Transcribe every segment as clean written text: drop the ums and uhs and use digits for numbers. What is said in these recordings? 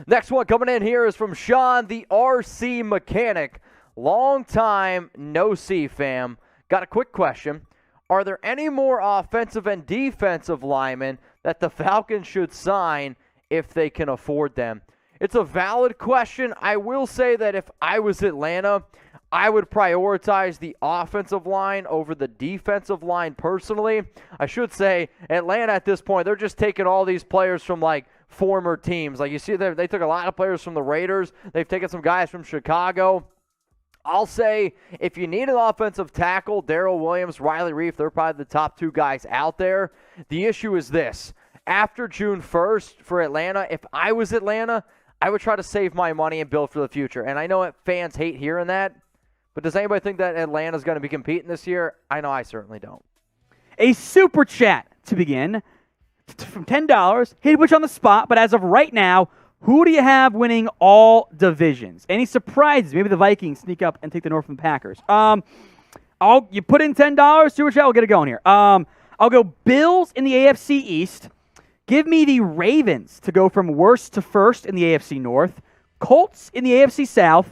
Next one coming in here is from Sean, the RC mechanic. Long time no see, fam. Got a quick question. Are there any more offensive and defensive linemen that the Falcons should sign if they can afford them? It's a valid question. I will say that if I was Atlanta, I would prioritize the offensive line over the defensive line personally. I should say Atlanta at this point, they're just taking all these players from like former teams. Like you see, they took a lot of players from the Raiders. They've taken some guys from Chicago. I'll say if you need an offensive tackle, Darrell Williams, Riley Reif, they're probably the top two guys out there. The issue is this. After June 1st for Atlanta, if I was Atlanta, I would try to save my money and build for the future. And I know fans hate hearing that, but does anybody think that Atlanta's going to be competing this year? I know I certainly don't. A super chat to begin from $10. Hit which on the spot, but as of right now, who do you have winning all divisions? Any surprises? Maybe the Vikings sneak up and take the Northland Packers. You put in $10, super chat, we'll get it going here. I'll go Bills in the AFC East. Give me the Ravens to go from worst to first in the AFC North. Colts in the AFC South.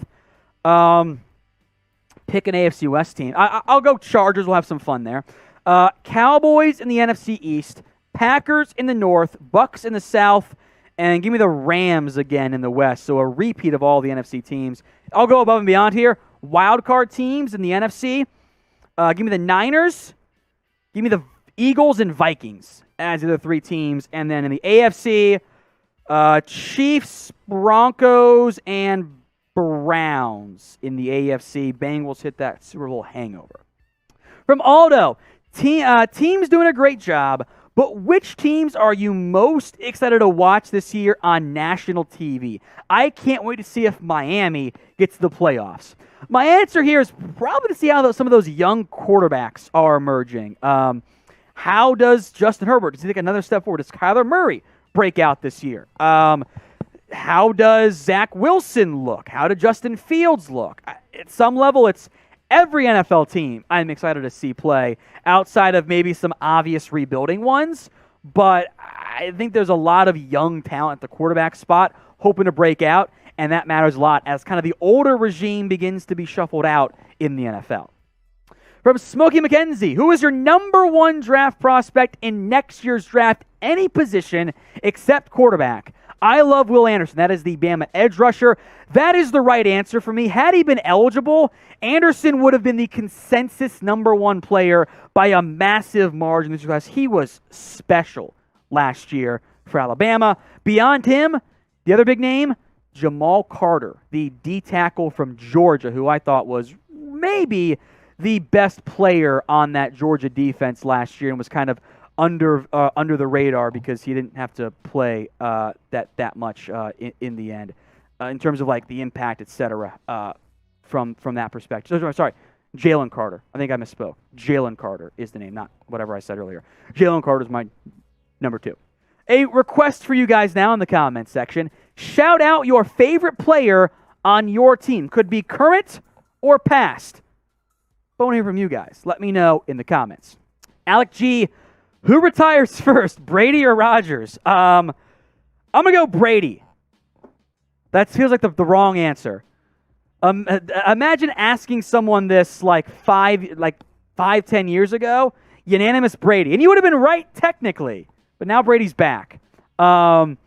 Pick an AFC West team. I'll go Chargers. We'll have some fun there. Cowboys in the NFC East. Packers in the North. Bucks in the South. And give me the Rams again in the West. So a repeat of all the NFC teams. I'll go above and beyond here. Wild card teams in the NFC. Give me the Niners. Give me the Eagles and Vikings as the three teams. And then in the AFC, Chiefs, Broncos, and Browns in the AFC. Bengals hit that Super Bowl hangover. From Aldo, teams doing a great job, but which teams are you most excited to watch this year on national TV? I can't wait to see if Miami gets to the playoffs. My answer here is probably to see how some of those young quarterbacks are emerging. How does Justin Herbert, does he take another step forward? Does Kyler Murray break out this year? How does Zach Wilson look? How did Justin Fields look? At some level, it's every NFL team I'm excited to see play outside of maybe some obvious rebuilding ones. But I think there's a lot of young talent at the quarterback spot hoping to break out, and that matters a lot as kind of the older regime begins to be shuffled out in the NFL. From Smokey McKenzie, who is your number one draft prospect in next year's draft, any position except quarterback? I love Will Anderson. That is the Bama edge rusher. That is the right answer for me. Had he been eligible, Anderson would have been the consensus number one player by a massive margin this class. He was special last year for Alabama. Beyond him, the other big name, Jamal Carter, the D tackle from Georgia, who I thought was maybe the best player on that Georgia defense last year and was kind of under the radar because he didn't have to play that much in the end in terms of like the impact, etc. From that perspective. Sorry, Jalen Carter. I think I misspoke. Jalen Carter is the name, not whatever I said earlier. Jalen Carter is my number 2. A request for you guys now in the comments section. Shout out your favorite player on your team. Could be current or past. I want to hear from you guys. Let me know in the comments. Alec G, who retires first, Brady or Rodgers? I'm going to go Brady. That feels like the wrong answer. Imagine asking someone this like 5-10 years ago. Unanimous Brady. And you would have been right technically. But now Brady's back. I'll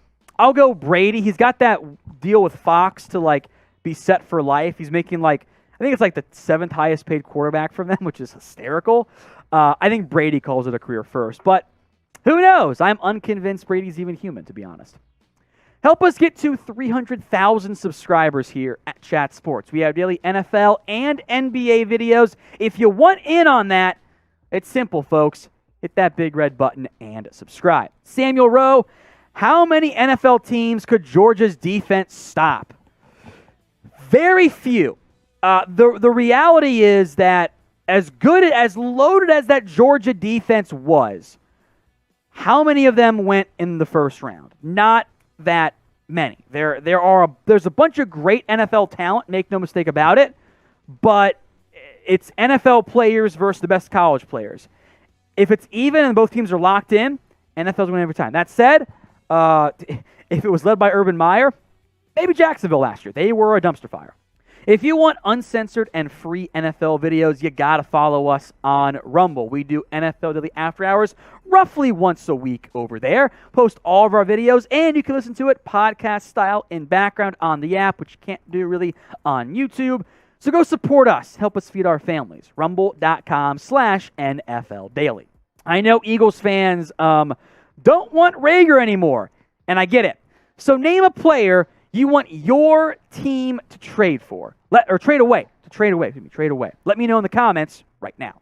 go Brady. He's got that deal with Fox to like be set for life. He's making I think it's like the 7th highest paid quarterback from them, which is hysterical. I think Brady calls it a career first, but who knows? I'm unconvinced Brady's even human, to be honest. Help us get to 300,000 subscribers here at Chat Sports. We have daily NFL and NBA videos. If you want in on that, it's simple, folks. Hit that big red button and subscribe. Samuel Rowe, how many NFL teams could Georgia's defense stop? Very few. The reality is that as loaded as that Georgia defense was, how many of them went in the first round? Not that many. There's a bunch of great NFL talent, make no mistake about it, but it's NFL players versus the best college players. If it's even and both teams are locked in, NFL's winning every time. That said, if it was led by Urban Meyer, Maybe Jacksonville last year. They were a dumpster fire. If you want uncensored and free NFL videos, you got to follow us on Rumble. We do NFL Daily After Hours roughly once a week over there. Post all of our videos, and you can listen to it podcast style in background on the app, which you can't do really on YouTube. So go support us. Help us feed our families. Rumble.com/NFL Daily. I know Eagles fans don't want Rager anymore, and I get it. So name a player you want your team to trade for. Trade away. Let me know in the comments right now.